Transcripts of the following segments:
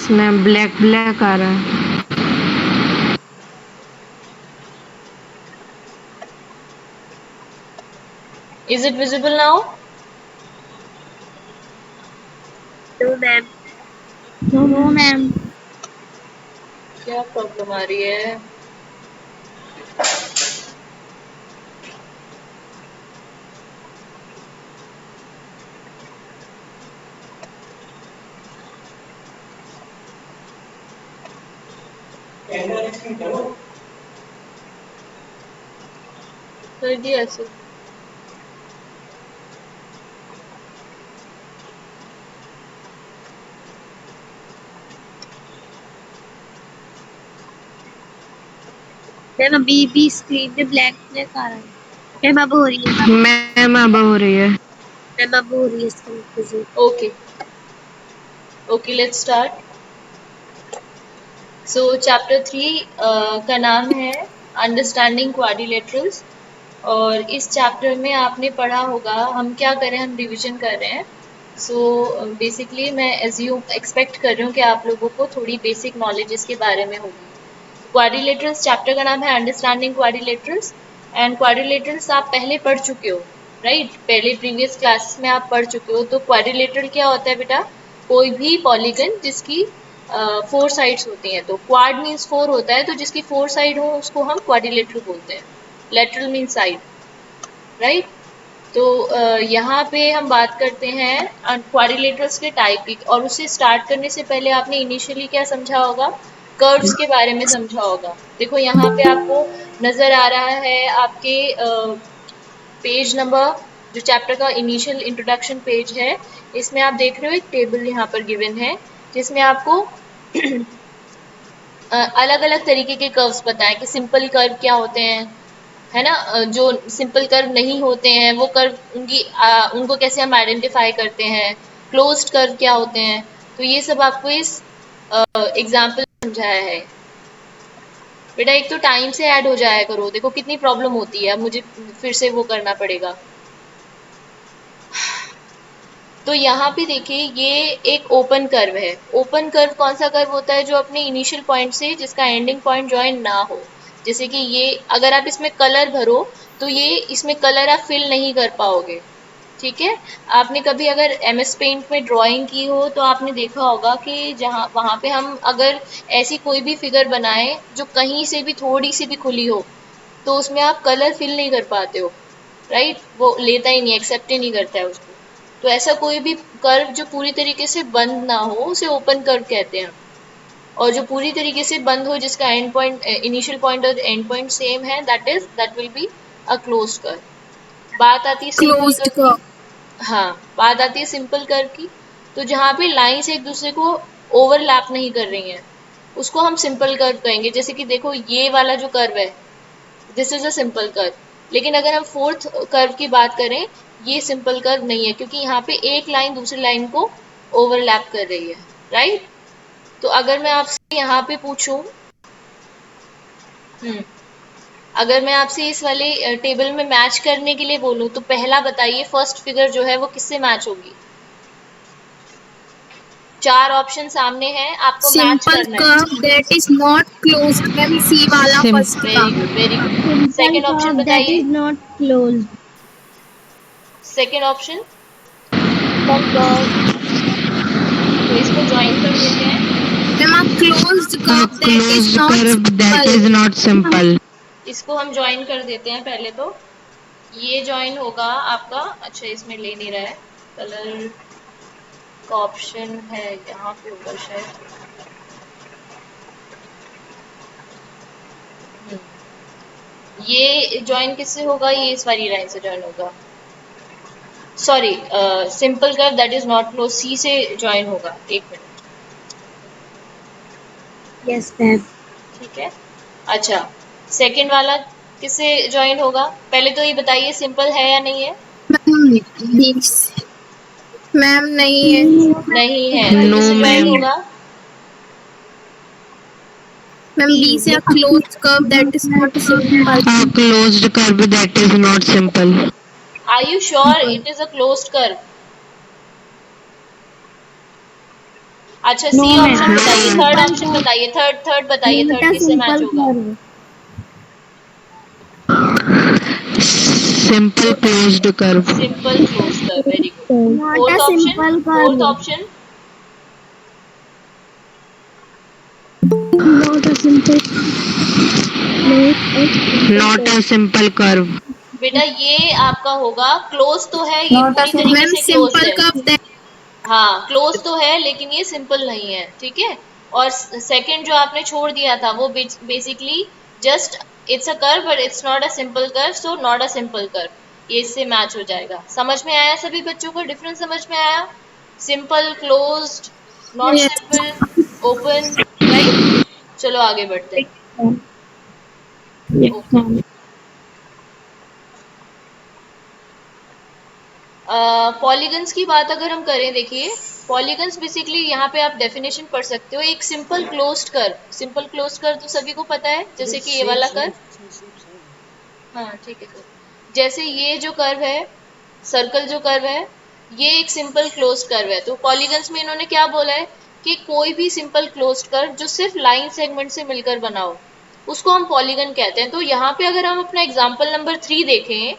Yes ma'am, black black आ रहा है। Is it visible now? No ma'am. No ma'am. क्या problem आ रही है? कर दिया ऐसे। मैम अभी भी स्क्रीन पे ब्लैक ब्लैक आ रहा है। मैम अब हो रही है। मैम अब हो रही है। मैम अब हो रही है स्क्रीन पे जी। Okay. Okay, let's start. So chapter 3 का नाम है अंडरस्टैंडिंग क्वाड्रिलेटरल्स। और इस चैप्टर में आपने पढ़ा होगा, हम क्या कर रहे हैं, हम रिवीजन कर रहे हैं। सो बेसिकली मैं एक्सपेक्ट कर रही हूँ कि आप लोगों को थोड़ी बेसिक नॉलेज इसके बारे में होगी। क्वाड्रिलेटरल्स चैप्टर का नाम है अंडरस्टैंडिंग क्वाड्रिलेटरल्स। एंड क्वाड्रिलेटरल्स आप पहले पढ़ चुके हो, राइट? पहले प्रीवियस क्लासेस में आप पढ़ चुके हो। तो क्वाड्रिलेटरल क्या होता है बेटा? कोई भी पॉलीगन जिसकी 4 साइड्स होती हैं। तो क्वाड मीन्स 4 होता है, तो जिसकी 4 साइड हो उसको हम क्वाड्रिलेटरल बोलते हैं। Lateral mean side, right? तो यहाँ पे हम बात करते हैं क्वाड्रिलेटरल्स के टाइप की। और उससे स्टार्ट करने से पहले आपने इनिशियली क्या समझा होगा? कर्व्स के बारे में समझा होगा। देखो यहाँ पे आपको नजर आ रहा है आपके पेज नंबर, जो चैप्टर का इनिशियल इंट्रोडक्शन पेज है, इसमें आप देख रहे हो एक टेबल यहाँ पर गिवन है, जिसमें आपको अलग अलग तरीके के कर्व्स बताएं कि सिंपल कर्व क्या होते हैं, है ना? जो सिंपल कर्व नहीं होते हैं वो कर्व उनको कैसे हम आइडेंटिफाई करते हैं, क्लोज्ड कर्व क्या होते हैं। तो ये सब आपको इस एग्जाम्पल समझाया है। बेटा एक तो टाइम से ऐड हो जाया करो, देखो कितनी प्रॉब्लम होती है, अब मुझे फिर से वो करना पड़ेगा। तो यहाँ पे देखिए ये एक ओपन कर्व है। ओपन कर्व कौन सा कर्व होता है? जो अपने इनिशियल पॉइंट से जिसका एंडिंग पॉइंट ज्वाइन ना हो। जैसे कि ये अगर आप इसमें कलर भरो तो ये इसमें कलर आप फिल नहीं कर पाओगे, ठीक है? आपने कभी अगर एमएस पेंट में ड्राइंग की हो तो आपने देखा होगा कि जहाँ वहाँ पे हम अगर ऐसी कोई भी फिगर बनाए जो कहीं से भी थोड़ी सी भी खुली हो तो उसमें आप कलर फिल नहीं कर पाते हो, राइट? वो लेता ही नहीं, एक्सेप्ट ही नहीं करता है उसको। तो ऐसा कोई भी कर्व जो पूरी तरीके से बंद ना हो उसे ओपन कर्व कहते हैं। और जो पूरी तरीके से बंद हो, जिसका एंड पॉइंट, इनिशियल पॉइंट और एंड पॉइंट सेम है, that will be a closed curve. बात आती है सिंपल Closed कर्व की। curve. हाँ, बात आती है सिंपल कर्व की। तो जहाँ पे लाइंस एक दूसरे को ओवरलैप नहीं कर रही हैं उसको हम सिंपल कर्व कहेंगे। जैसे कि देखो ये वाला जो कर्व है, this is a simple curve. लेकिन अगर हम फोर्थ कर्व की बात करें, ये सिंपल कर्व नहीं है, क्योंकि यहाँ पे एक लाइन दूसरी लाइन को ओवरलैप कर रही है, राइट? तो अगर मैं आपसे यहाँ पे पूछूं, अगर मैं आपसे इस वाले टेबल में मैच करने के लिए बोलूं तो पहला बताइए, फर्स्ट फिगर जो है वो किससे मैच होगी? 4 ऑप्शन सामने हैं, आपको मैच Simple करना है। curve that is not closed. Ma'am C वाला सिम फर्स्ट का। Very good, very good. Simple second option curve that बताइए। is not closed. Second option, Simple curve. तो इसको ज्वाइन कर देते हैं। Ma'am a closed curve that is closed not curve that simple. Is not simple. इसको हम join कर देते हैं पहले तो। ये ज्वाइन होगा आपका, अच्छा इसमें ले नहीं रहा है, कलर का ऑप्शन है यहाँ पे होगा शायद। ये ज्वाइन किससे होगा? ये इस वाली लाइन से ज्वाइन होगा। Sorry, simple curve that is not close C से ज्वाइन होगा। एक मिनट, Yes ma'am. ठीक है। अच्छा, सेकंड वाला किससे ज्वाइन होगा? पहले तो ये बताइए सिंपल है या नहीं है? मैम 20. मैम नहीं है. नहीं है, तो नो किससे ज्वाइन मैम। होगा? मैम B से a closed curve that is not simple. A closed curve that is not simple. Are you sure it is a closed curve? अच्छा, सी ऑप्शन बताइए, थर्ड ऑप्शन बताइए, third बताइए, third किससे match होगा? Simple closed curve. Simple close curve, very good. Not fourth a option, simple fourth curve. Option. Not a simple not a simple curve. बेटा ये आपका होगा, क्लोज तो है, ये नॉट अ पूरी तरीके मैम से क्लोज्ड सिंपल है। कर्व दैट हाँ, क्लोज तो है लेकिन ये सिंपल नहीं है, ठीक है। और सेकंड जो आपने छोड़ दिया था वो basically just it's a curve but it's not a simple curve, so not a simple curve, ये इससे मैच हो जाएगा। समझ में आया सभी बच्चों को? डिफरेंस समझ में आया? Simple, closed, not simple, open, right. चलो आगे बढ़ते हैं। ओके, पॉलीगन्स की बात अगर हम करें, देखिए पॉलीगन्स बेसिकली यहाँ पे आप डेफिनेशन पढ़ सकते हो। एक simple closed curve, simple closed curve तो सभी को पता है, जैसे कि ये वाला कर्व। हाँ ठीक है सर, जैसे ये जो कर्व है, सर्कल जो कर्व है, ये एक सिंपल क्लोज्ड कर्व है। तो पॉलीगन्स में इन्होंने क्या बोला है कि कोई भी सिंपल क्लोज्ड कर्व जो सिर्फ लाइन सेगमेंट से मिलकर बना हो, उसको हम पॉलीगन कहते हैं। तो यहाँ पे अगर हम अपना एग्जाम्पल नंबर 3 देखें,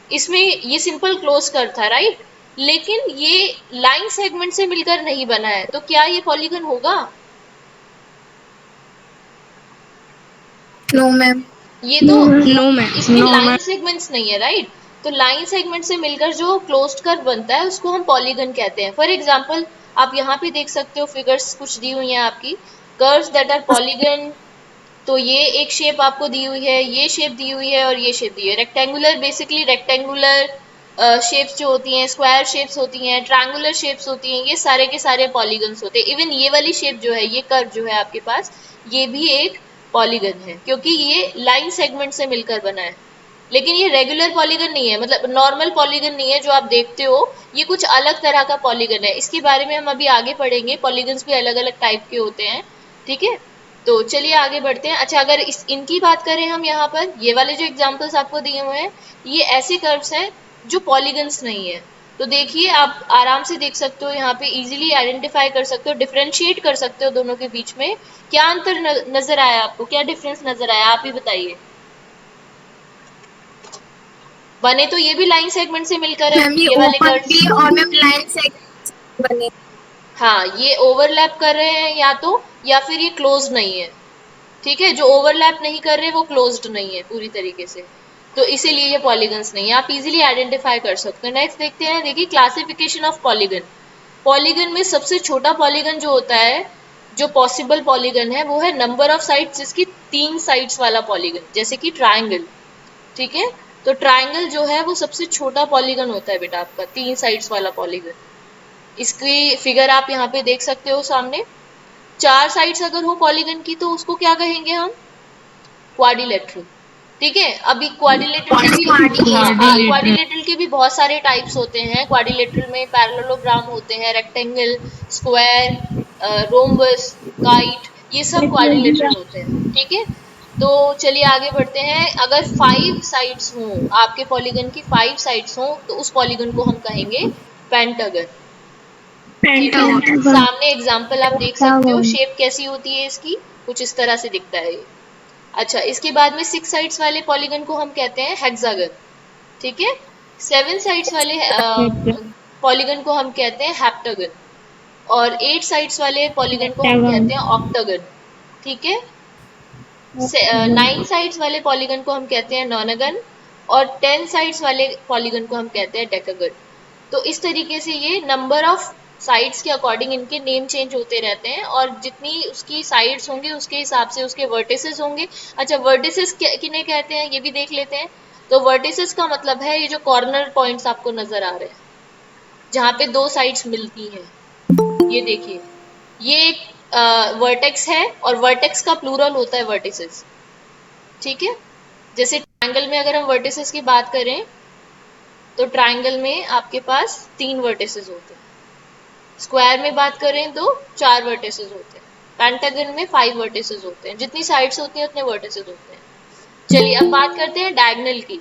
इसमें ये सिंपल क्लोज कर्व था, राइट, लेकिन ये लाइन सेगमेंट से मिलकर नहीं बना है, तो क्या ये पॉलीगन होगा? No ma'am. ये तो नो मैम। इसमें नो लाइन मैम। सेगमेंट्स नहीं है, राइट। तो लाइन सेगमेंट से मिलकर जो क्लोज्ड कर्व बनता है उसको हम पॉलीगन कहते हैं। फॉर एग्जांपल आप यहाँ पे देख सकते हो, फिगर्स कुछ दी हुई हैं आपकी, कर्व्स दैट आर पॉलीगन। तो ये एक शेप आपको दी हुई है, ये शेप दी हुई है और ये शेप दी हुई है। रेक्टेंगुलर, बेसिकली रेक्टेंगुलर शेप्स जो होती हैं, स्क्वायर शेप्स होती हैं, ट्रायंगुलर शेप्स होती हैं, ये सारे के सारे पॉलीगन्स होते हैं। इवन ये वाली शेप जो है, ये कर्व जो है आपके पास, ये भी एक पॉलीगन है, क्योंकि ये लाइन सेगमेंट से मिलकर बना है। लेकिन ये रेगुलर पॉलीगन नहीं है, मतलब नॉर्मल पॉलीगन नहीं है जो आप देखते हो, ये कुछ अलग तरह का पॉलीगन है। इसके बारे में हम अभी आगे पढ़ेंगे, पॉलीगन्स भी अलग अलग टाइप के होते हैं, ठीक है। तो चलिए आगे बढ़ते हैं। अच्छा, अगर इनकी बात करें हम, यहाँ पर ये वाले जो एग्जांपल्स आपको दिए हुए हैं, ये ऐसे कर्व्स हैं जो पॉलीगन्स नहीं है। तो देखिए, आप आराम से देख सकते हो, यहाँ पे इजीली आइडेंटिफाई कर सकते हो, डिफरेंशिएट कर सकते हो दोनों के बीच में। क्या अंतर नजर आया आपको? क्या डिफरेंस नजर आया? आप ही बताइए। बने तो ये भी लाइन सेगमेंट से मिलकर है, मैम ये ये वाले ओपन कर्व्स। भी और मैम लाइन से बने। हाँ, ये ओवरलैप कर रहे हैं या तो, या फिर ये क्लोज नहीं है, ठीक है। जो ओवरलैप नहीं कर रहे वो क्लोज्ड नहीं है पूरी तरीके से, तो इसीलिए ये पॉलीगन्स नहीं है। आप इजीली आइडेंटिफाई कर सकते हो। नेक्स्ट देखते हैं, देखिए क्लासिफिकेशन ऑफ पॉलीगन। पॉलीगन में सबसे छोटा पॉलीगन जो होता है, जो पॉसिबल पॉलीगन है, वो है नंबर ऑफ साइड्स जिसकी 3 साइड्स वाला पॉलीगन, जैसे कि ट्राइंगल, ठीक है। तो ट्राइंगल जो है वो सबसे छोटा पॉलीगन होता है बेटा आपका, 3 साइड्स वाला पॉलीगन। इसकी फिगर आप यहाँ पे देख सकते हो सामने। 4 साइड्स अगर हो पॉलीगन की तो उसको क्या कहेंगे हम? क्वाड्रिलेटरल, ठीक है। अभी क्वाड्रिलेटरल के भी, हाँ, क्वाड्रिलेटरल। क्वाड्रिलेटरल के भी बहुत सारे टाइप्स होते हैं। क्वाड्रिलेटरल में पैरेललोग्राम होते हैं, रेक्टेंगल, स्क्वायर, रोम्बस, काइट, ये सब क्वाड्रिलेटरल होते हैं, ठीक है। तो चलिए आगे बढ़ते हैं। अगर 5 साइड्स हों आपके पॉलीगन की, 5 साइड्स हों, तो उस पॉलीगन को हम कहेंगे पेंटागन, ठीक है। सामने एग्जाम्पल आप देख सकते हो, शेप कैसी होती है इसकी, कुछ इस तरह से दिखता है ये। अच्छा, इसके बाद में 6 साइड्स वाले पॉलीगन को हम कहते हैं हेक्सागन, ठीक है। 7 साइड्स वाले पॉलीगन को हम कहते हैं हेप्टागन, और 8 साइड्स वाले पॉलीगन को हम कहते हैं ऑक्टागन, ठीक है। 9 साइड्स वाले पॉलीगन को हम कहते हैं नॉनागन, और 10 साइड्स वाले पॉलीगन को हम कहते हैं डेकागन। तो इस तरीके से ये नंबर ऑफ साइड्स के अकॉर्डिंग इनके नेम चेंज होते रहते हैं, और जितनी उसकी साइड्स होंगी उसके हिसाब से उसके वर्टिसेस होंगे। अच्छा, वर्टिसेस किन्हें कहते हैं ये भी देख लेते हैं। तो वर्टिसेस का मतलब है ये जो कॉर्नर पॉइंट्स आपको नजर आ रहे हैं, जहाँ पे 2 साइड्स मिलती हैं, ये देखिए, ये एक वर्टेक्स है, और वर्टेक्स का प्लूरल होता है वर्टिसेस, ठीक है। जैसे ट्रायंगल में अगर हम वर्टिसेस की बात करें, तो ट्रायंगल में आपके पास 3 वर्टिसेस होते हैं। स्क्वायर में बात करें तो 4 वर्टिसेस होते हैं। पेंटागन में 5 वर्टिसेस होते हैं। जितनी साइड्स होती हैं उतने वर्टिसेस होते हैं। चलिए अब बात करते हैं डायगोनल की।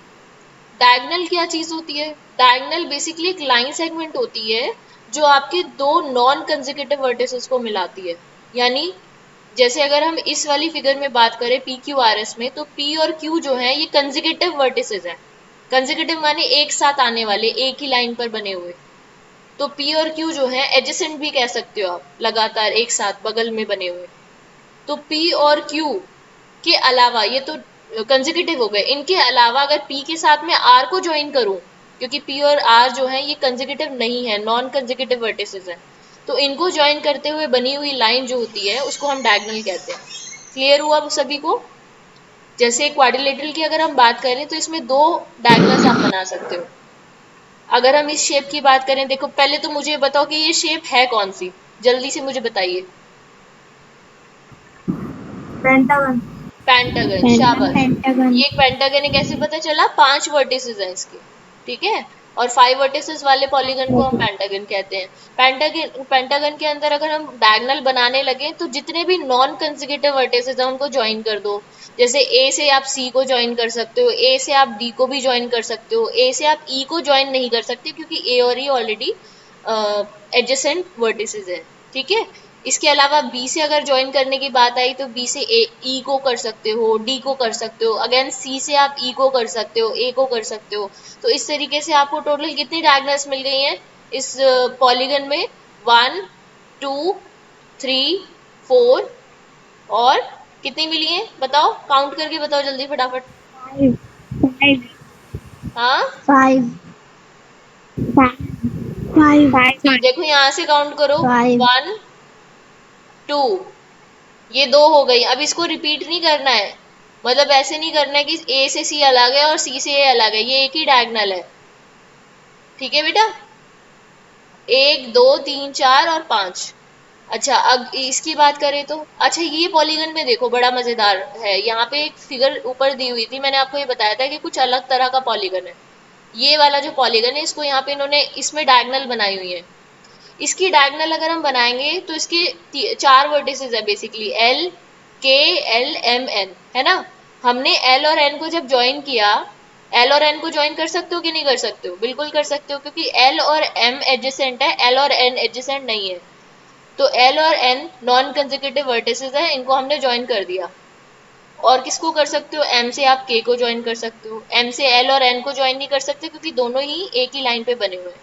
डायगोनल क्या चीज होती है? डायगोनल बेसिकली एक लाइन सेगमेंट होती है जो आपके दो नॉन कंसेक्यूटिव वर्टिसेस को मिलाती है। यानी जैसे अगर हम इस वाली फिगर में बात करें पी क्यू आर एस में, तो पी और क्यू जो है ये कंसेक्यूटिव वर्टिसेस हैं। कंसेक्यूटिव माने एक साथ आने वाले, एक ही लाइन पर बने हुए। तो पी और क्यू जो है एडजेसेंट भी कह सकते हो आप, लगातार एक साथ बगल में बने हुए। तो पी और क्यू के अलावा, ये तो कंसेक्यूटिव हो गए, इनके अलावा अगर पी के साथ में आर को ज्वाइन करूं, क्योंकि पी और आर जो है ये कंसेक्यूटिव नहीं है, नॉन कंसेक्यूटिव वर्टिसेस है, तो इनको ज्वाइन करते हुए बनी हुई लाइन जो होती है उसको हम डायगोनल कहते हैं। क्लियर हुआ अब सभी को? जैसे क्वाड्रिलेटरल की अगर हम बात करें तो इसमें दो डायगोनल्स आप बना सकते हो। अगर हम इस शेप की बात करें, देखो पहले तो मुझे बताओ कि ये शेप है कौन सी, जल्दी से मुझे बताइए। पेंटागन। पेंटागन, शाबाश। पेंटागन। ये एक पेंटागन है, कैसे पता चला? 5 वर्टिसेस हैं इसके, ठीक है, और 5 वर्टिसेस वाले पॉलीगन को हम पेंटागन कहते हैं। पेंटागन पेंटागन के अंदर अगर हम डायगोनल बनाने लगे तो जितने भी नॉन कंसेक्यूटिव वर्टिसेस हैं उनको ज्वाइन कर दो। जैसे ए से आप सी को ज्वाइन कर सकते हो, ए से आप डी को भी ज्वाइन कर सकते हो, ए से आप ई को ज्वाइन नहीं कर सकते क्योंकि ए और ई ऑलरेडी एडजेसेंट वर्टिसेस है, ठीक है। इसके अलावा बी से अगर ज्वाइन करने की बात आई तो बी से ई को कर सकते हो, डी को कर सकते हो, अगेन सी से आप ई को कर सकते हो, ए को कर सकते हो। तो इस तरीके से आपको टोटल कितनी डायगोनल्स मिल गई हैं इस पॉलीगन में? 1 2 3 4, और कितनी मिली है बताओ, काउंट करके बताओ जल्दी फटाफट। 5 हाँ 5 5 देखो यहाँ से काउंट करो, 5 1 2, ये 2 हो गई। अब इसको रिपीट नहीं करना है, मतलब ऐसे नहीं करना है कि ए से सी अलग है और सी से ए अलग है, ये एक ही डायगोनल है, ठीक है बेटा। 1 2 3 4 और 5। अच्छा अब इसकी बात करें तो, अच्छा ये पॉलीगन में देखो बड़ा मजेदार है, यहाँ पे एक फिगर ऊपर दी हुई थी, मैंने आपको ये बताया था कि कुछ अलग तरह का पॉलीगन है। ये वाला जो पॉलीगन है इसको यहाँ पे इन्होंने इसमें डायगोनल बनाई हुई है। इसकी डायगोनल अगर हम बनाएंगे तो इसके 4 वर्टिसेस है बेसिकली, एल के एल एम एन, है ना। हमने एल और एन को जब ज्वाइन किया, एल और एन को ज्वाइन कर सकते हो कि नहीं कर सकते हो? बिल्कुल कर सकते हो, क्योंकि एल और एम एडजेसेंट है, एल और एन एडजेसेंट नहीं है। तो एल और एन नॉन कंसेक्यूटिव वर्टिसेस है, इनको हमने ज्वाइन कर दिया। और किसको कर सकते हो? एम से आप के को ज्वाइन कर सकते हो, एम से एल और एन को ज्वाइन नहीं कर सकते क्योंकि दोनों ही एक ही लाइन पे बने हुए हैं,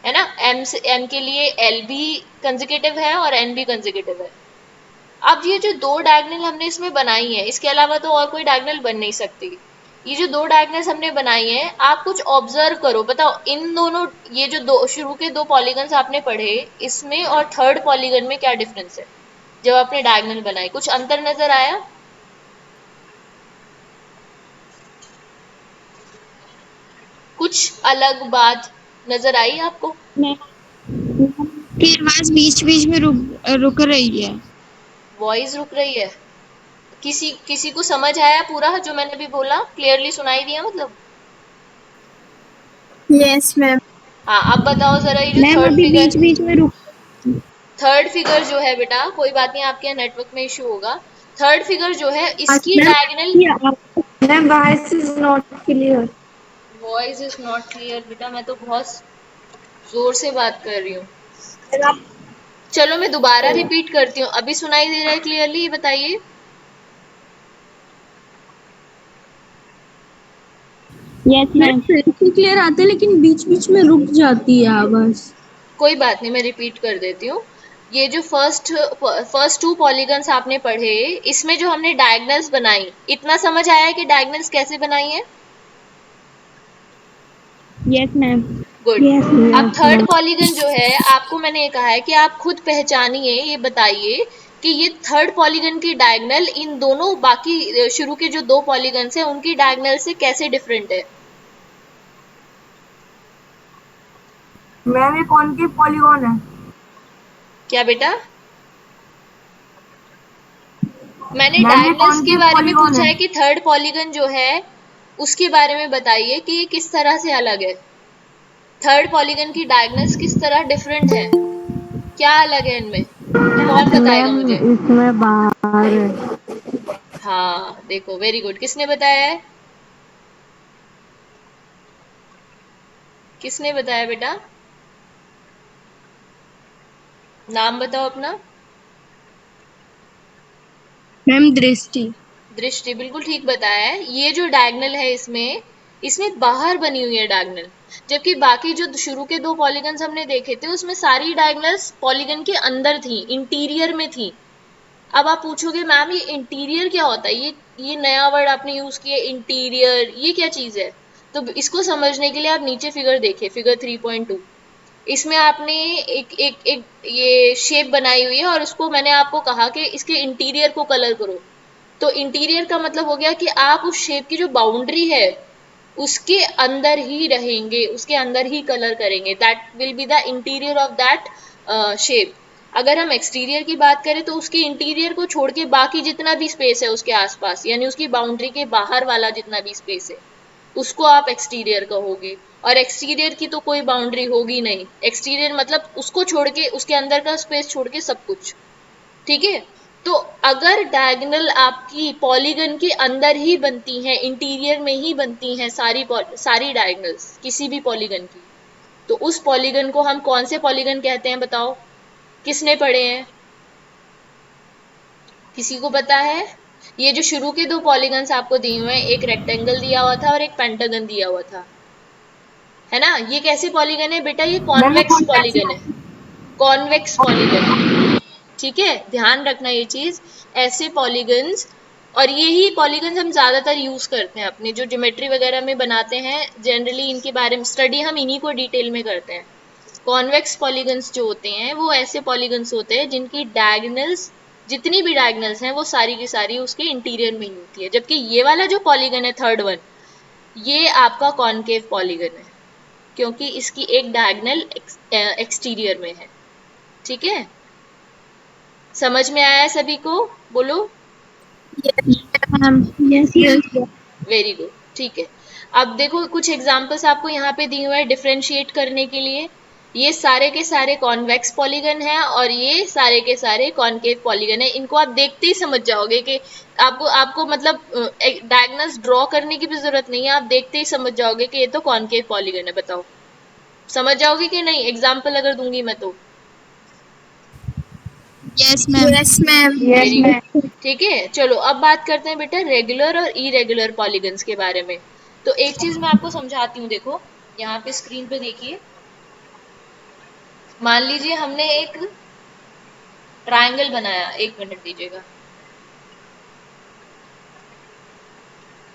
है ना। एम से एम के लिए एल भी कंसेक्यूटिव है और एन भी कंसेक्यूटिव है। अब ये जो दो डायगोनल हमने इसमें बनाई है, इसके अलावा तो और कोई डायगोनल बन नहीं सकती। ये जो दो डायगोनल्स हमने बनाई है, आप कुछ ऑब्जर्व करो, बताओ इन दोनों, ये जो दो शुरू के दो पॉलीगन्स आपने पढ़े, इसमें और थर्ड पॉलीगन में क्या डिफरेंस है? जब आपने डायगोनल बनाए कुछ अंतर नजर आया? कुछ अलग बात नजर आई आपको? की आवाज बीच बीच में रुक रही है। वॉइस रुक रही है? किसी किसी को समझ आया पूरा जो मैंने अभी बोला? क्लियरली सुनाई दिया मतलब? Yes ma'am. हाँ अब बताओ जरा, ये जो मैम थर्ड अभी फिगर, बीच बीच में रुक। थर्ड फिगर जो है बेटा, कोई बात नहीं, आपके यहाँ नेटवर्क में इशू होगा। थर्ड फिगर जो है इसकी diagonal, ma'am voice is not clear. Voice is not clear बेटा, मैं तो बहुत जोर से बात कर रही हूँ। चलो मैं दोबारा रिपीट करती हूँ, अभी सुनाई दे रहा है क्लियरली? ये बताइए। Yes ma'am. क्लियर आते हैं लेकिन बीच बीच में रुक जाती है आवाज। कोई बात नहीं, मैं रिपीट कर देती हूँ। ये जो फर्स्ट 2 पॉलीगन्स आपने पढ़े, इसमें जो हमने डायगोनल्स बनाई, इतना समझ आया है कि डायगोनल्स कैसे बनाई है? Yes ma'am. गुड। यस अब थर्ड मैम। पॉलीगन जो है, आपको मैंने ये कहा है कि आप खुद पहचानिए, ये बताइए कि ये थर्ड पॉलीगन की डायगोनल इन दोनों बाकी शुरू के जो 2 पॉलीगन्स हैं उनकी डायगोनल से कैसे डिफरेंट है? मैम ये कॉनकेव पॉलीगॉन है। क्या बेटा? मैंने मैम ये डायगोनल्स के कॉनकेव बारे में पॉलीगॉन पूछा है। है कि थर्ड पॉलीगन जो है उसके बारे में बताइए कि ये किस तरह से अलग है, थर्ड पॉलीगन की डायगोनल्स किस तरह डिफरेंट है, क्या अलग है इनमें? कौन बताएगा मैम मुझे? इसमें बाहर है। हाँ देखो, वेरी गुड। किसने बताया है? किसने बताया बेटा? नाम बताओ अपना। मैम दृष्टि। दृष्टि, बिल्कुल ठीक बताया है। ये जो डायगनल है इसमें बाहर बनी हुई है डायगनल, जबकि बाकी जो शुरू के दो पॉलीगन्स हमने देखे थे उसमें सारी डायगनल्स पॉलीगन के अंदर थी, इंटीरियर में थी। अब आप पूछोगे मैम ये इंटीरियर क्या होता है, ये नया वर्ड आपने यूज किया इंटीरियर, ये क्या चीज है? तो इसको समझने के लिए आप नीचे फिगर देखिए, फिगर 3.2। इसमें आपने एक ये शेप बनाई हुई है और उसको मैंने आपको कहा कि इसके इंटीरियर को कलर करो। तो इंटीरियर का मतलब हो गया कि आप उस शेप की जो बाउंड्री है उसके अंदर ही रहेंगे, उसके अंदर ही कलर करेंगे। That will be the interior of that shape. अगर हम एक्सटीरियर की बात करें तो उसके इंटीरियर को छोड़ के बाकी जितना भी स्पेस है उसके आसपास, यानी उसकी बाउंड्री के बाहर वाला जितना भी स्पेस है उसको आप एक्सटीरियर कहोगे। और एक्सटीरियर की तो कोई बाउंड्री होगी नहीं, एक्सटीरियर मतलब उसको छोड़ के, उसके अंदर का स्पेस छोड़ के सब कुछ। ठीक है। तो अगर डायगोनल आपकी पॉलीगन के अंदर ही बनती हैं, इंटीरियर में ही बनती हैं सारी डायगोनल्स किसी भी पॉलीगन की, तो उस पॉलीगन को हम कौन से पॉलीगन कहते हैं बताओ? किसने पढ़े हैं? किसी को पता है? ये जो शुरू के दो पॉलीगन्स आपको दिए हुए हैं, एक रेक्टेंगल दिया हुआ था और एक पेंटागन दिया हुआ था, है ना? ये कैसे पॉलीगन है बेटा? ये कॉन्वेक्स पॉलीगन है, कॉन्वेक्स पॉलीगन। ठीक है, ध्यान रखना ये चीज। ऐसे पॉलीगन्स, और यही पॉलीगन्स हम ज्यादातर यूज करते हैं अपने जो ज्योमेट्री वगैरह में बनाते हैं, जनरली इनके बारे में स्टडी हम इन्हीं को डिटेल में करते हैं। कॉन्वेक्स पॉलीगन्स जो होते हैं वो ऐसे पॉलीगन्स होते हैं जिनकी डायगोनल्स, जितनी भी डायगोनल्स हैं वो सारी की सारी उसके इंटीरियर में ही होती है। जबकि ये वाला जो पॉलीगन है थर्ड वन, ये आपका कॉनकेव पॉलीगन है, क्योंकि इसकी एक डायगोनल एक्सटीरियर में है। ठीक है, समझ में आया सभी को? बोलो। Ma'am yes yes. Very good, ठीक है। अब देखो कुछ एग्जांपल्स आपको यहाँ पे दिए हुए हैं डिफरेंशिएट करने के लिए। ये सारे के सारे कॉन्वेक्स पॉलीगन हैं और ये सारे के सारे कॉनकेव पॉलीगन है। इनको आप देखते ही समझ जाओगे कि आपको आपको मतलब डायगोनल्स ड्रॉ करने की भी जरूरत नहीं है, आप देखते ही समझ जाओगे कि ये तो कॉनकेव पॉलीगन है। बताओ समझ जाओगे कि नहीं एग्जाम्पल अगर दूंगी मैं तो? Yes ma'am. Yes ma'am. Very good, ठीक है। चलो अब बात करते हैं बेटा रेगुलर और इरेगुलर पॉलीगन्स के बारे में। तो एक चीज मैं आपको समझाती हूँ, देखो यहाँ पे स्क्रीन पे देखिए। मान लीजिए हमने एक ट्रायंगल बनाया, एक मिनट दीजिएगा।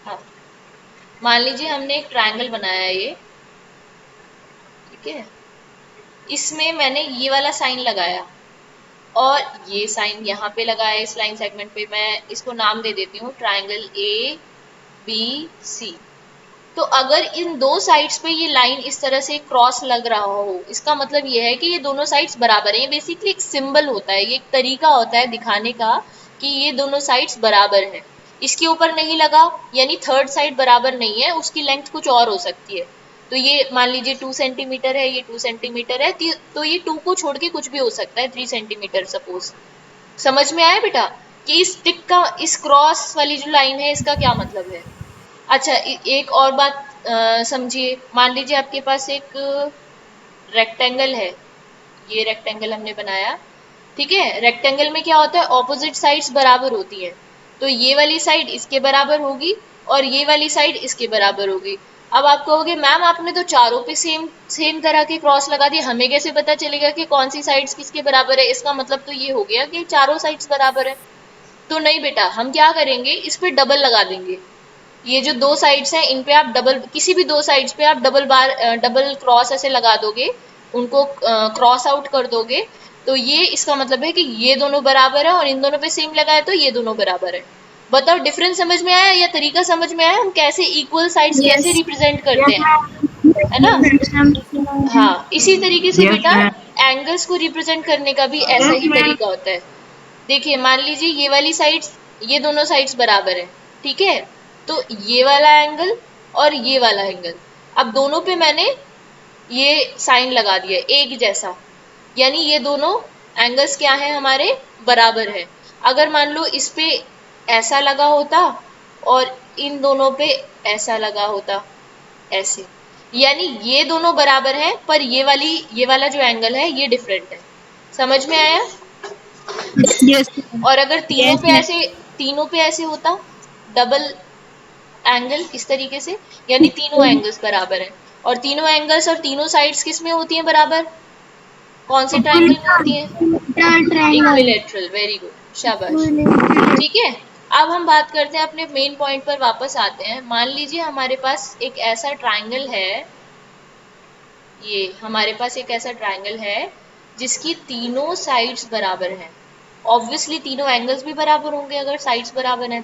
हाँ, मान लीजिए हमने एक ट्रायंगल बनाया है ये, ठीक है। इसमें मैंने ये वाला साइन लगाया और ये साइन यहाँ पे लगाया, इस लाइन सेगमेंट पे। मैं इसको नाम दे देती हूँ ट्रायंगल ए बी सी। तो अगर इन दो साइड्स पे ये लाइन इस तरह से क्रॉस लग रहा हो, इसका मतलब ये है कि ये दोनों साइड्स बराबर हैं। ये बेसिकली एक सिंबल होता है, ये एक तरीका होता है दिखाने का कि ये दोनों साइड्स बराबर हैं। इसके ऊपर नहीं लगा यानी थर्ड साइड बराबर नहीं है, उसकी लेंथ कुछ और हो सकती है। तो ये मान लीजिए 2 सेंटीमीटर है, ये 2 सेंटीमीटर है, तो ये 2 को छोड़ के कुछ भी हो सकता है, 3 सेंटीमीटर सपोज। समझ में आया बेटा कि इस टिक का, इस क्रॉस वाली जो लाइन है इसका क्या मतलब है? अच्छा एक और बात समझिए। मान लीजिए आपके पास एक रेक्टेंगल है, ये रेक्टेंगल हमने बनाया, ठीक है। रेक्टेंगल में क्या होता है, ऑपोजिट साइड्स बराबर होती हैं। तो ये वाली साइड इसके बराबर होगी और ये वाली साइड इसके बराबर होगी। अब आप कहोगे मैम आपने तो चारों पे सेम सेम तरह के क्रॉस लगा दिए, हमें कैसे पता चलेगा कि कौन सी साइड्स किसके बराबर है? इसका मतलब तो ये हो गया कि चारों साइड्स बराबर है। तो नहीं बेटा, हम क्या करेंगे, इस पे डबल लगा देंगे। ये जो दो साइड्स हैं इन पे आप डबल, किसी भी दो साइड्स पे आप डबल बार डबल क्रॉस ऐसे लगा दोगे, उनको क्रॉस आउट कर दोगे। तो ये इसका मतलब है कि ये दोनों बराबर है और इन दोनों पे सेम लगा है तो ये दोनों बराबर है। बताओ डिफरेंस समझ में आया या तरीका समझ में आया, हम कैसे इक्वल साइड्स कैसे रिप्रेजेंट करते हैं, है ना? हाँ, इसी तरीके से बेटा एंगल्स को रिप्रेजेंट करने का भी ऐसा ही तरीका होता है। देखिए मान लीजिए ये वाली साइड्स, ये दोनों साइड्स बराबर है, ठीक है। तो ये वाला एंगल और ये वाला एंगल, अब दोनों पे मैंने ये साइन लगा दिया एक जैसा, यानी ये दोनों एंगल्स क्या है हमारे, बराबर है। अगर मान लो इस पे ऐसा लगा होता और इन दोनों पे ऐसा लगा होता, ऐसे, यानी ये दोनों बराबर है पर ये वाला जो एंगल है ये डिफरेंट है। समझ में आया? यस और अगर Yes, ma'am. तीनों पे ऐसे होता डबल एंगल इस तरीके से, यानी तीनों एंगल्स बराबर हैं, और तीनों एंगल्स और तीनों साइड्स किस में होती हैं बराबर? कौन से ट्रायंगल में होती हैं? triangle. इक्विलेटरल। वेरी गुड, शाबाश। ठीक है, अब हम बात करते हैं अपने मेन पॉइंट पर वापस आते हैं। मान लीजिए हमारे पास एक ऐसा ट्रायंगल है, ये हमारे पास एक ऐसा ट्रायंगल है जिसकी तीनों साइड्स बराबर हैं। ऑब्वियसली तीनों एंगल्स भी बराबर होंगे अगर साइड्स बराबर हैं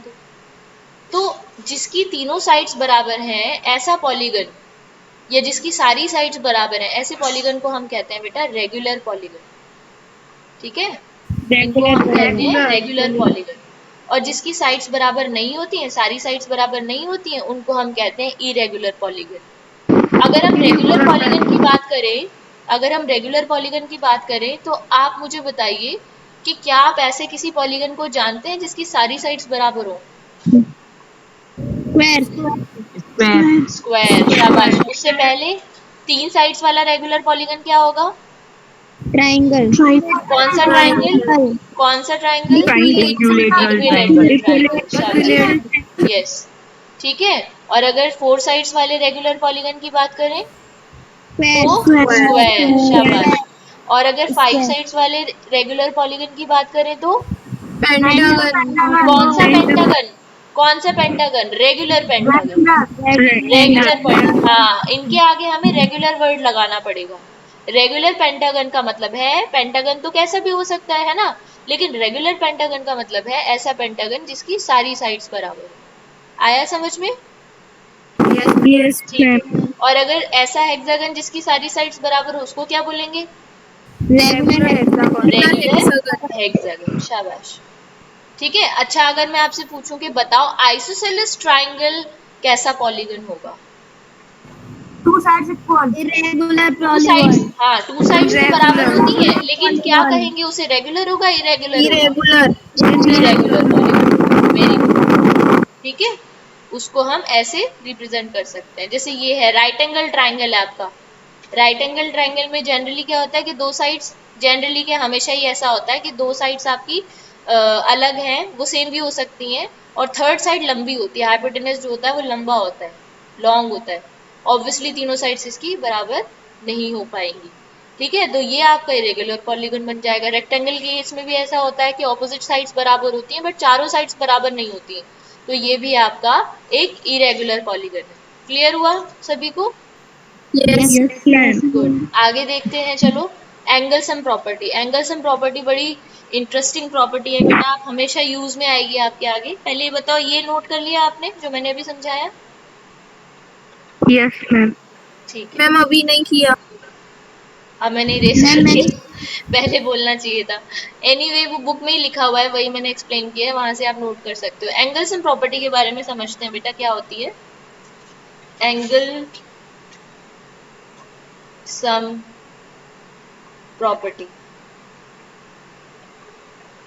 तो जिसकी तीनों साइड्स बराबर हैं ऐसा पॉलीगन, या जिसकी सारी साइड्स बराबर हैं ऐसे पॉलीगन को हम कहते हैं बेटा रेगुलर पॉलीगन। ठीक है, इनको Regular हम कहते हैं polygon. Regular polygon. और जिसकी साइड्स बराबर नहीं होती हैं, सारी साइड्स बराबर नहीं होती हैं, उनको हम कहते हैं इरेगुलर पॉलीगन। अगर हम रेगुलर पॉलीगन की बात करें, अगर हम रेगुलर पॉलीगन की बात करें तो आप मुझे बताइए कि क्या आप ऐसे किसी पॉलीगन को जानते हैं जिसकी सारी साइड्स बराबर हो? Square. स्क्वायर, शाबाश। उससे पहले तीन साइड्स वाला रेगुलर पॉलीगन क्या होगा? Triangle. कौन सा ट्राइंगल? कौन सा triangle? Equilateral equilateral triangle. Triangle, शाबाश। यस, ठीक है। और अगर फोर साइड्स वाले रेगुलर पॉलीगन की बात करें तो स्क्वायर, शाबाश। और अगर फाइव साइड्स वाले रेगुलर पॉलीगन की बात करें तो कौन सा पेंटागन? कौन सा pentagon? Regular pentagon. Regular point, हाँ, इनके आगे हमें रेगुलर वर्ड लगाना पड़ेगा। रेगुलर पेंटागन का मतलब है, पेंटागन तो कैसा भी हो सकता है ना, लेकिन रेगुलर पेंटागन का मतलब है ऐसा पेंटागन जिसकी सारी साइड्स बराबर हो। आया समझ में? Yes, ठीक ma'am. है। और अगर ऐसा हेक्सागन जिसकी सारी साइड्स बराबर हो उसको क्या बोलेंगे? Regular hexagon. रेगुलर हेक्सागन, शाबाश। ठीक है। अच्छा, अगर मैं आपसे पूछूं कि बताओ आइसोसेलेस ट्राइंगल कैसा पॉलीगन होगा? Two sides equal. Irregular two sides, polygon. हाँ, टू साइड्स तो बराबर होती हैं, लेकिन क्या कहेंगे उसे? रेगुलर होगा, इरेगुलर होगा? Irregular polygon. वेरी गुड, ठीक है। उसको हम ऐसे रिप्रेजेंट कर सकते हैं, जैसे ये है राइट एंगल ट्राइंगल है आपका। राइट एंगल ट्राइंगल में जनरली क्या होता है कि दो साइड्स, जनरली क्या हमेशा ही ऐसा होता है कि दो साइड्स आपकी अलग हैं, वो सेम भी हो सकती हैं, और थर्ड साइड लंबी होती है, हाइपोटेनस जो होता है वो लंबा होता है, लॉन्ग होता है। ऑब्वियसली तीनों साइड्स इसकी बराबर नहीं हो पाएंगी। ठीक है, तो ये आपका इरेगुलर पॉलीगन बन जाएगा। रेक्टेंगल के केस में भी ऐसा होता है कि ऑपोजिट साइड्स बराबर होती हैं बट चारों साइड्स बराबर नहीं होती हैं, तो ये भी आपका एक इरेगुलर पॉलीगन है। क्लियर हुआ सभी को? Yes, ma'am. गुड, आगे देखते हैं। चलो, angle sum property. Angle sum property बड़ी इंटरेस्टिंग प्रॉपर्टी है बेटा, आप हमेशा यूज में आएगी आपके आगे। पहले ये बताओ, ये नोट कर लिया आपने जो मैंने अभी समझाया? Yes, ma'am. ठीक है, मैम अभी नहीं किया। अब मैंने इरेज कर दिया, पहले बोलना चाहिए था। एनीवे, वो बुक में ही लिखा हुआ है, वही मैंने एक्सप्लेन किया है, वहां से आप नोट कर सकते हो। एंगल सम प्रॉपर्टी के बारे में समझते हैं बेटा, क्या होती है angle sum property?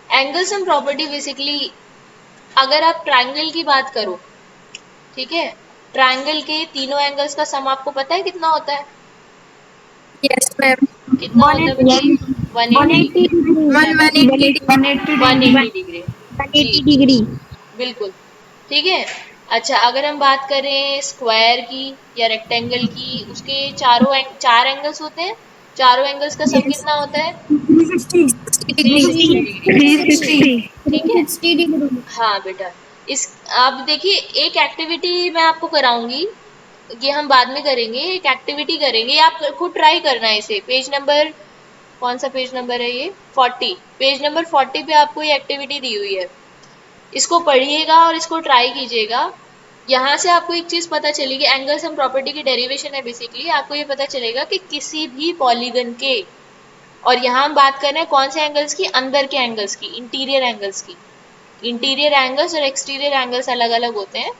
Angle sum property basically, अगर आप ट्रायंगल की बात करो, ठीक है, ट्रायंगल के तीनों एंगल्स का सम आपको पता है कितना होता है? Yes, ma'am. कितना होता है बेटा? 180 डिग्री। 180 डिग्री, जी, 180 degree. बिल्कुल, ठीक है। अच्छा, अगर हम बात करें स्क्वायर की या रेक्टेंगल की, उसके चार एंगल्स होते हैं, चारों एंगल्स का सम कितना होता है? 360 360 डिग्री, 360. ठीक है। 360 degree. हाँ बेटा, इस आप देखिए, एक एक्टिविटी मैं आपको कराऊंगी, ये हम बाद में करेंगे, एक एक्टिविटी करेंगे, आप खुद ट्राई करना है इसे। पेज नंबर, कौन सा पेज नंबर है ये? 40, पेज नंबर 40 पे आपको ये एक्टिविटी दी हुई है, इसको पढ़िएगा और इसको ट्राई कीजिएगा। यहाँ से आपको एक चीज पता चलेगी, एंगल सम प्रॉपर्टी की डेरिवेशन है बेसिकली, आपको ये पता चलेगा कि किसी भी पॉलीगन के, और यहाँ हम बात कर रहे हैं कौन से एंगल्स की? अंदर के एंगल्स की, इंटीरियर एंगल्स की। इंटीरियर एंगल्स और एक्सटीरियर एंगल्स अलग अलग होते हैं,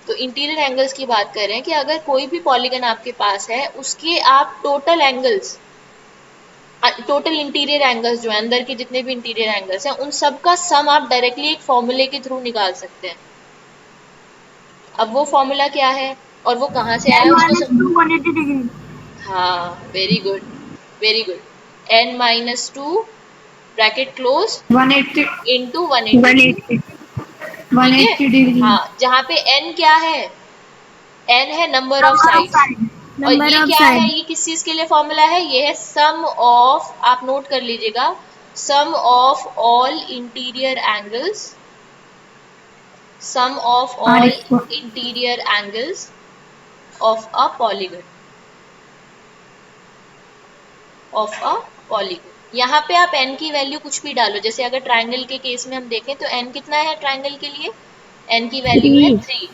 तो इंटीरियर एंगल्स की बात कर रहे हैं कि अगर कोई भी पॉलीगन आपके पास है, उसके आप total angles, total interior angles जो है, अंदर के जितने भी इंटीरियर एंगल्स हैं, उन सब का सम आप डायरेक्टली एक फॉर्मूले के थ्रू निकाल सकते हैं। अब वो फॉर्मूला क्या है और वो कहाँ से आया उसको सब? 180 degree. हाँ, very good, very good. n-2 bracket close 180 into 180, 180 ठीक 180 है। डिग्री। हाँ, जहाँ पे n क्या है, n है नंबर ऑफ साइड्स, और नंबर ये ऑफ क्या है, साइड। ये किस चीज के लिए फॉर्मूला है, ये है सम ऑफ, आप नोट कर लीजिएगा, sum of all interior angles, sum of और ऑल इसको interior angles of a polygon, of a polygon. यहाँ पे आप n की वैल्यू कुछ भी डालो, जैसे अगर ट्राइंगल के केस में हम देखें तो n कितना है ट्राइंगल के लिए, n की वैल्यू है 3,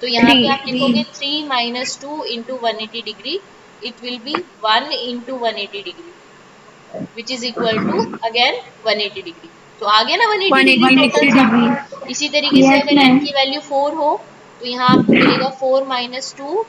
तो यहाँ पे आप लिखोगे 3 minus 2 into 180 degree, it will be 1 into 180 degree, which is equal to again 180 degree. तो आ गया ना 180 डिग्री टोटल 180 सम। डिग्री। इसी तरीके से यस अगर n मैम। की वैल्यू 4 हो तो यहाँ आपको मिलेगा 4 minus 2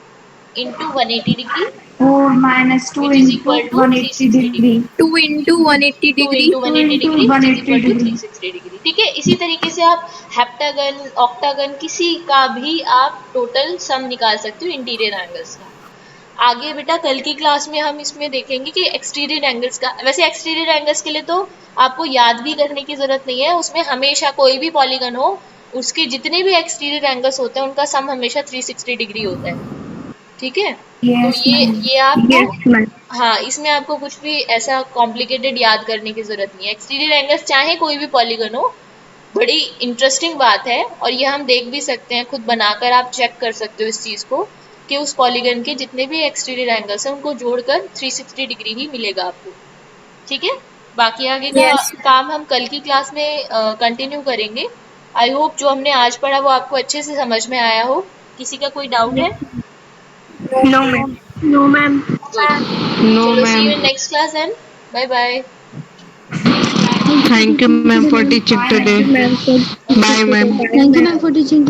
into 180 degree, 4 minus 2 which is into equal to 180 360 degree। Degree, 2 into 180 to degree. Into 2 180 into degree which is 180 equal to degree। 360 degree, ठीक है। इसी तरीके से आप हेप्टागन, ऑक्टागन, किसी का भी आप टोटल सम निकाल सकते हो इंटीरियर एंगल्स का। आगे बेटा कल की क्लास में हम इसमें देखेंगे कि एक्सटीरियर एंगल्स का, वैसे एक्सटीरियर एंगल्स के लिए तो आपको याद भी करने की जरूरत नहीं है, उसमें हमेशा कोई भी पॉलीगन हो उसके जितने भी एक्सटीरियर एंगल्स होते हैं उनका सम हमेशा 360 डिग्री होता है, ठीक है। तो यस मैम। ये आपको, यस मैम। हाँ, इसमें आपको कुछ भी ऐसा कॉम्प्लिकेटेड याद करने की जरूरत नहीं है। एक्सटीरियर एंगल्स चाहे कोई भी पॉलीगन हो, बड़ी इंटरेस्टिंग बात है, और ये हम देख भी सकते हैं, खुद बनाकर आप चेक कर सकते हो इस चीज को कि उस पॉलीगन के जितने भी एक्सटीरियर एंगल्स हैं उनको जोड़कर 360 डिग्री ही मिलेगा आपको, ठीक है। बाकी आगे का यस। काम हम कल की क्लास में कंटिन्यू करेंगे। आई होप जो हमने आज पढ़ा वो आपको अच्छे से समझ में आया हो। किसी का कोई डाउट है? No ma'am. No ma'am. Good, no चलो see you ma'am. In next class and bye bye. Thank you, ma'am, for teaching today. Ma'am okay. Bye, ma'am. Thank you, ma'am, for teaching.